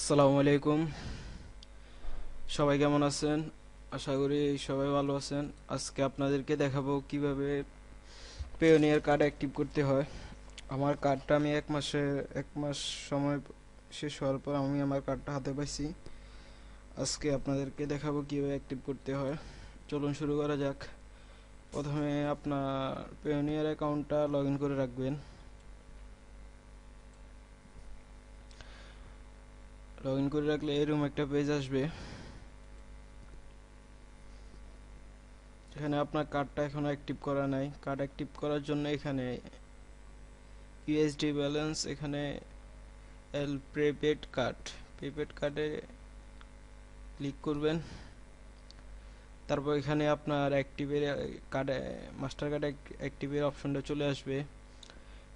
আসসালামু আলাইকুম। সবাই কেমন আছেন? আশা করি সবাই ভালো আছেন। আজকে আপনাদেরকে দেখাবো কিভাবে পেওনিয়ার কার্ড অ্যাক্টিভ করতে হয়। আমার কার্ডটা আমি এক মাস সময় শেষ হওয়ার পর আমি আমার কার্ডটা হাতে পাইছি। আজকে আপনাদেরকে দেখাবো কিভাবে অ্যাক্টিভ করতে হয়। চলুন শুরু করা যাক। প্রথমে আপনার পেওনিয়ার অ্যাকাউন্টটা লগ ইন করে রাখবেন। লগ ইন করে রাখলে এরকম একটা পেজ আসবে। এখানে আপনার কার্ডটা এখনো অ্যাক্টিভ করা নাই। কার্ড অ্যাক্টিভ করার জন্য এখানে ইউএসডি ব্যালেন্স, এখানে প্রিপেড কার্ডে ক্লিক করবেন। তারপর এখানে আপনার অ্যাক্টিভের কার্ডে মাস্টার কার্ড অ্যাক্টিভের অপশনটা চলে আসবে।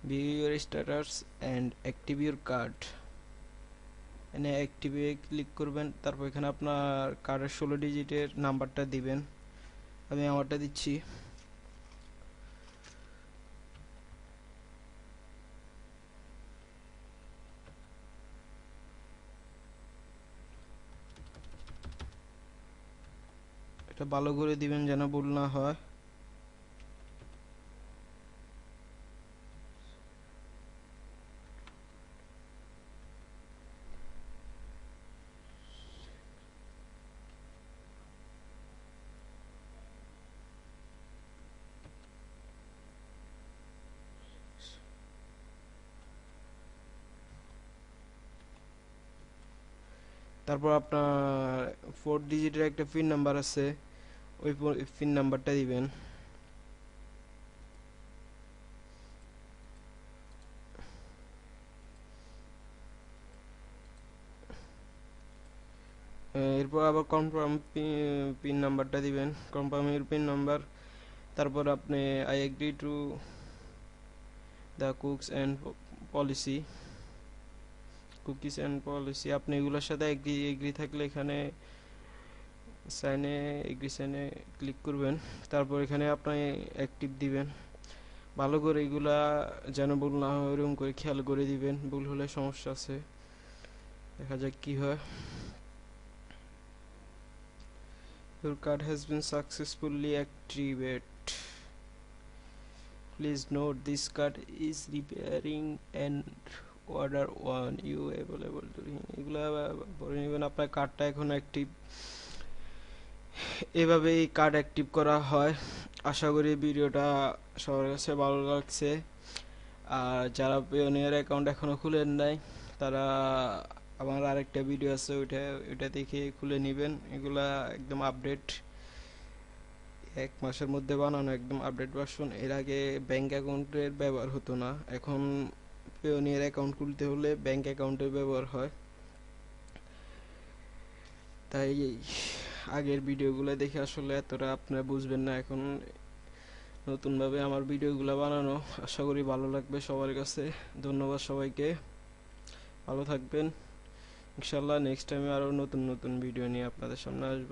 View your status and active your card, এখানে অ্যাক্টিভে ক্লিক করবেন। তারপর এখানে আপনার কার্ডের 16 ডিজিটের নাম্বারটা দিবেন। আমি আমারটা দিচ্ছি। এটা ভালো করে দিবেন যেন ভুল না হয়। তারপর আপনার 4 ডিজিটের একটা পিন নাম্বার আছে, ওই পিন নাম্বারটা দিবেন। এরপর আবার কনফার্ম পিন নাম্বারটা দিবেন, কনফার্ম ইউর পিন নাম্বার। তারপর আপনি I agree to the cookies and policy, আপনি এগুলোর সাথে এগ্রি থাকলে এখানে সাইনে ক্লিক করবেন। তারপর এখানে আপনি অ্যাক্টিভ দিবেন। ভালো করে এগুলা যেন ভুল না হয় ওরকম করে খেয়াল করে দিবেন, ভুল হলে সমস্যা আছে। দেখা যাক কি হয়। Your card has been successfully activated. Please note this card is repairing and order one you available to এগুলা পরে নেবেন। আপনার কার্ডটা এখন অ্যাক্টিভ। এভাবে এই কার্ড অ্যাক্টিভ করা হয়। আশা করি ভিডিওটা সবার কাছে ভালো লাগছে। আর যারা পিওনিয়ার অ্যাকাউন্ট এখনো খুলেন নাই তারা আমার আরেকটা ভিডিও আছে, ওইটা দেখে খুলে নেবেন। এগুলা একদম আপডেট, এক মাসের মধ্যে বানানো একদম আপডেট ভার্সন। এর আগে ব্যাংক অ্যাকাউন্টের ব্যবহার হতো না, এখন পেওনিয়ার অ্যাকাউন্ট খুলতে হলে ব্যাংক অ্যাকাউন্টের ব্যবহার হয়। তাই আগের ভিডিওগুলো দেখে আসলে এতটা আপনারা বুঝবেন না। এখন নতুনভাবে আমার ভিডিওগুলো বানানো, আশা করি ভালো লাগবে সবার কাছে। ধন্যবাদ সবাইকে, ভালো থাকবেন। ইনশাল্লাহ নেক্সট টাইমে আরও নতুন নতুন ভিডিও নিয়ে আপনাদের সামনে আসবো।